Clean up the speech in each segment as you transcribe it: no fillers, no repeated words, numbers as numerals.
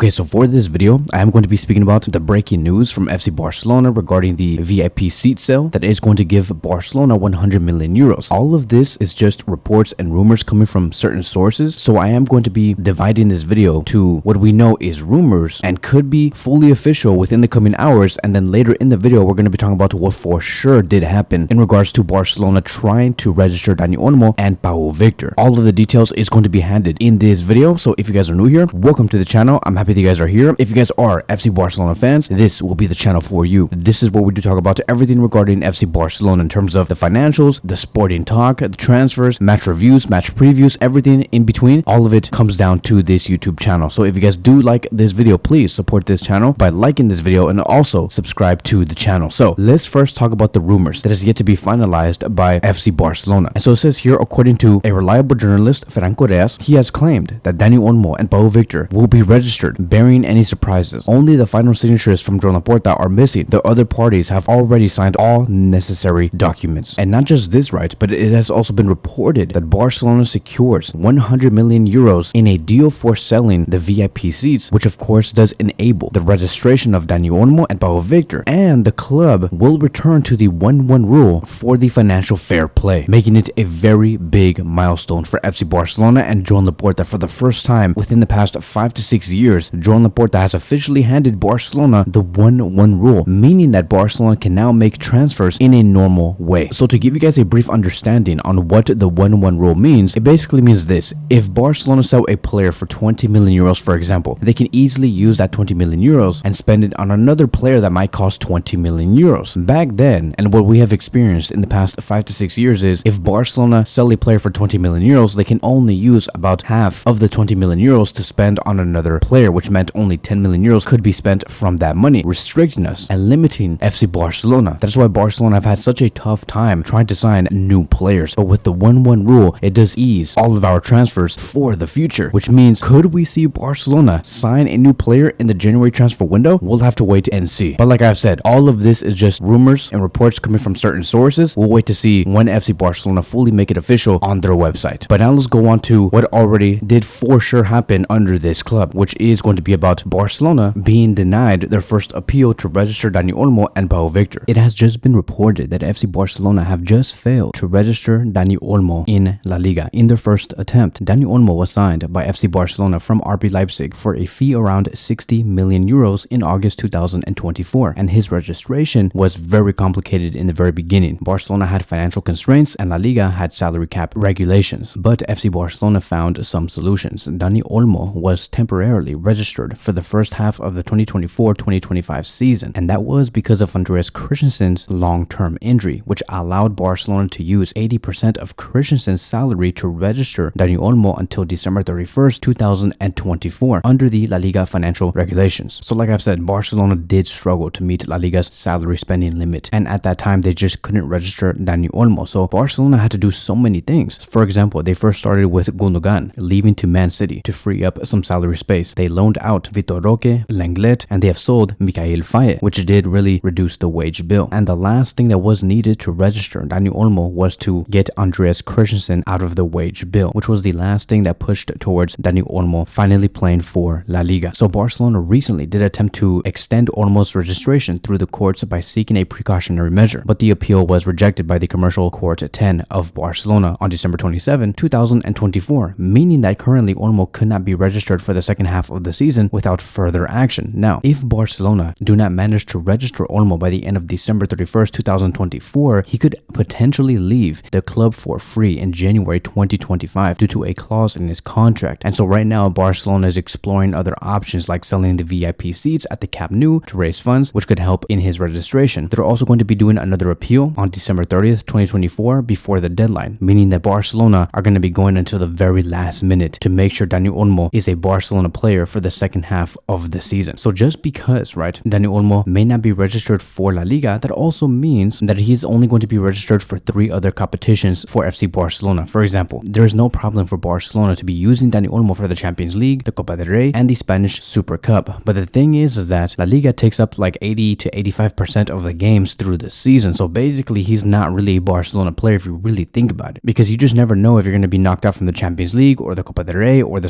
Okay, so for this video, I am going to be speaking about the breaking news from FC Barcelona regarding the VIP seat sale that is going to give Barcelona 100 million euros. All of this is just reports and rumors coming from certain sources, so I am going to be dividing this video to what we know is rumors and could be fully official within the coming hours, and then later in the video, we're going to be talking about what for sure did happen in regards to Barcelona trying to register Dani Olmo and Pau Victor. All of the details is going to be handed in this video, so if you guys are new here, welcome to the channel. I'm happy that you guys are here. If you guys are FC Barcelona fans, this will be the channel for you. This is where we do talk about everything regarding FC Barcelona in terms of the financials, the sporting talk, the transfers, match reviews, match previews, everything in between. All of it comes down to this YouTube channel. So if you guys do like this video, please support this channel by liking this video and also subscribe to the channel. So let's first talk about the rumors that is yet to be finalized by FC Barcelona. And so it says here, according to a reliable journalist, Franco Reyes, he has claimed that Dani Olmo and Pau Victor will be registered, bearing any surprises. Only the final signatures from Joan Laporta are missing. The other parties have already signed all necessary documents. And not just this, right, but it has also been reported that Barcelona secures 100 million euros in a deal for selling the VIP seats, which of course does enable the registration of Dani Olmo and Pau Victor. And the club will return to the 1-1 rule for the financial fair play, making it a very big milestone for FC Barcelona and Joan Laporta. For the first time within the past 5 to 6 years, Joan Laporta has officially handed Barcelona the 1-1 rule, meaning that Barcelona can now make transfers in a normal way. So to give you guys a brief understanding on what the 1-1 rule means, it basically means this: if Barcelona sell a player for 20 million euros, for example, they can easily use that 20 million euros and spend it on another player that might cost 20 million euros. Back then, and what we have experienced in the past 5 to 6 years is, if Barcelona sell a player for 20 million euros, they can only use about half of the 20 million euros to spend on another player, which meant only 10 million euros could be spent from that money, restricting us and limiting FC Barcelona. That's why Barcelona have had such a tough time trying to sign new players. But with the 1-1 rule, it does ease all of our transfers for the future, which means, could we see Barcelona sign a new player in the January transfer window? We'll have to wait and see. But like I've said, all of this is just rumors and reports coming from certain sources. We'll wait to see when FC Barcelona fully make it official on their website. But now let's go on to what already did for sure happen under this club, which is going to be about Barcelona being denied their first appeal to register Dani Olmo and Pau Victor. It has just been reported that FC Barcelona have just failed to register Dani Olmo in La Liga. In their first attempt, Dani Olmo was signed by FC Barcelona from RB Leipzig for a fee around 60 million euros in August 2024, and his registration was very complicated in the very beginning. Barcelona had financial constraints and La Liga had salary cap regulations, but FC Barcelona found some solutions. Dani Olmo was temporarily registered for the first half of the 2024-2025 season, and that was because of Andreas Christensen's long-term injury, which allowed Barcelona to use 80% of Christensen's salary to register Dani Olmo until December 31st, 2024 under the La Liga financial regulations. So like I've said, Barcelona did struggle to meet La Liga's salary spending limit, and at that time they just couldn't register Dani Olmo. So Barcelona had to do so many things. For example, they first started with Gundogan leaving to Man City to free up some salary space. They loaned out Vitor Roque, Lenglet, and they have sold Mikhail Faye, which did really reduce the wage bill. And the last thing that was needed to register Dani Olmo was to get Andreas Christensen out of the wage bill, which was the last thing that pushed towards Dani Olmo finally playing for La Liga. So Barcelona recently did attempt to extend Olmo's registration through the courts by seeking a precautionary measure, but the appeal was rejected by the Commercial Court 10 of Barcelona on December 27, 2024, meaning that currently Olmo could not be registered for the second half of the season without further action. Now, if Barcelona do not manage to register Olmo by the end of December 31st, 2024, he could potentially leave the club for free in January 2025 due to a clause in his contract. And so right now, Barcelona is exploring other options like selling the VIP seats at the Camp Nou to raise funds, which could help in his registration. They're also going to be doing another appeal on December 30th, 2024 before the deadline, meaning that Barcelona are going to be going until the very last minute to make sure Dani Olmo is a Barcelona player for the second half of the season. So just because, right, Dani Olmo may not be registered for La Liga, that also means that he's only going to be registered for 3 other competitions for FC Barcelona. For example, there is no problem for Barcelona to be using Dani Olmo for the Champions League, the Copa del Rey, and the Spanish Super Cup. But the thing is that La Liga takes up like 80 to 85% of the games through the season. So basically, he's not really a Barcelona player if you really think about it, because you just never know if you're going to be knocked out from the Champions League or the Copa del Rey or the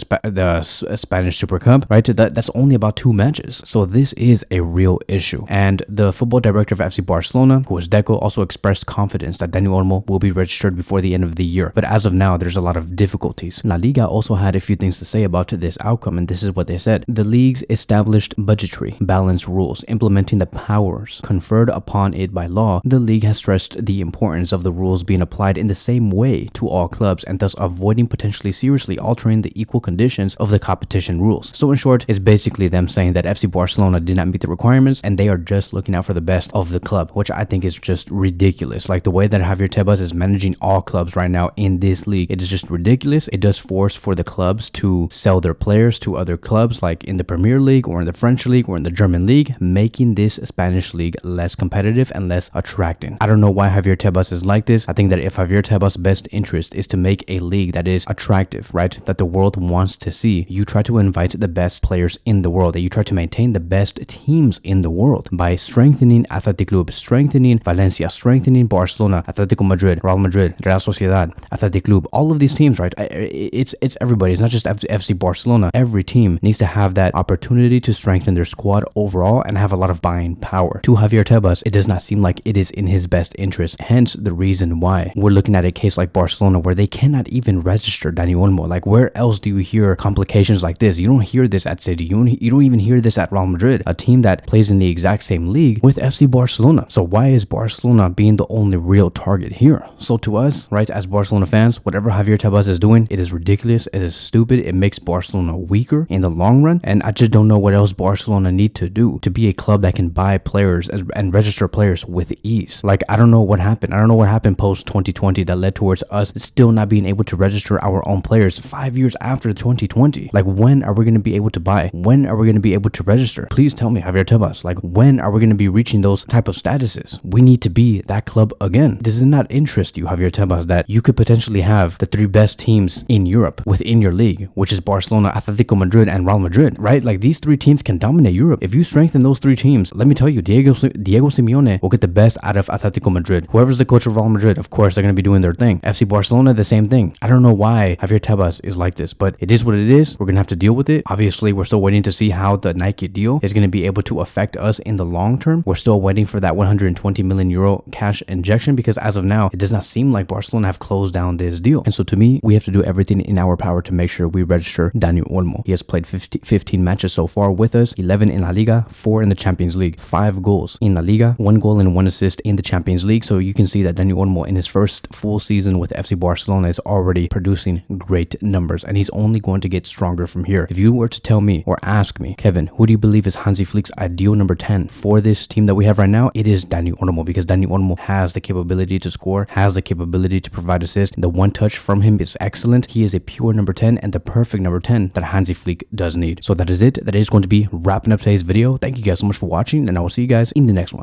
Spanish Super Cup. have, right? That's only about 2 matches. So this is a real issue. And the football director of FC Barcelona, who is Deco, also expressed confidence that Dani Olmo will be registered before the end of the year. But as of now, there's a lot of difficulties. La Liga also had a few things to say about this outcome, and this is what they said. The league's established budgetary balance rules implementing the powers conferred upon it by law. The league has stressed the importance of the rules being applied in the same way to all clubs and thus avoiding potentially seriously altering the equal conditions of the competition rules. So in short, it's basically them saying that FC Barcelona did not meet the requirements and they are just looking out for the best of the club, which I think is just ridiculous. Like the way that Javier Tebas is managing all clubs right now in this league, it is just ridiculous. It does force for the clubs to sell their players to other clubs like in the Premier League or in the French League or in the German League, making this Spanish league less competitive and less attracting. I don't know why Javier Tebas is like this. I think that if Javier Tebas' best interest is to make a league that is attractive, right, that the world wants to see, you try to invite the best players in the world, that you try to maintain the best teams in the world by strengthening Athletic Club, strengthening Valencia, strengthening Barcelona, Atletico Madrid, Real Madrid, Real Sociedad, Athletic Club, all of these teams, right? It's everybody. It's not just FC Barcelona. Every team needs to have that opportunity to strengthen their squad overall and have a lot of buying power. To Javier Tebas, it does not seem like it is in his best interest. Hence the reason why we're looking at a case like Barcelona where they cannot even register Dani Olmo. Like where else do you hear complications like this? You don't hear this at City. You don't even hear this at Real Madrid, a team that plays in the exact same league with FC Barcelona. So why is Barcelona being the only real target here? So to us, right, as Barcelona fans, whatever Javier Tebas is doing, it is ridiculous. It is stupid. It makes Barcelona weaker in the long run. And I just don't know what else Barcelona need to do to be a club that can buy players and register players with ease. Like, I don't know what happened. I don't know what happened post 2020 that led towards us still not being able to register our own players 5 years after 2020. Like, when are we going to be able to buy? When are we going to be able to register? Please tell me, Javier Tebas, like, when are we going to be reaching those type of statuses? We need to be that club again. Does it not interest you, Javier Tebas, that you could potentially have the 3 best teams in Europe within your league, which is Barcelona, Atletico Madrid, and Real Madrid, right? Like, these 3 teams can dominate Europe. If you strengthen those 3 teams, let me tell you, Diego Simeone will get the best out of Atletico Madrid. Whoever's the coach of Real Madrid, of course, they're going to be doing their thing. FC Barcelona, the same thing. I don't know why Javier Tebas is like this, but it is what it is. We're going to have to deal with it. Obviously, we're still waiting to see how the Nike deal is going to be able to affect us in the long term. We're still waiting for that 120 million euro cash injection because as of now, it does not seem like Barcelona have closed down this deal. And so to me, we have to do everything in our power to make sure we register Dani Olmo. He has played 15 matches so far with us, 11 in La Liga, 4 in the Champions League, 5 goals in La Liga, 1 goal and 1 assist in the Champions League. So you can see that Dani Olmo in his first full season with FC Barcelona is already producing great numbers and he's only going to get stronger from here. If you were to tell me or ask me, Kevin, who do you believe is Hansi Flick's ideal number 10 for this team that we have right now? It is Dani Olmo because Dani Olmo has the capability to score, has the capability to provide assists. The one touch from him is excellent. He is a pure number 10 and the perfect number 10 that Hansi Flick does need. So that is it. That is going to be wrapping up today's video. Thank you guys so much for watching and I will see you guys in the next one.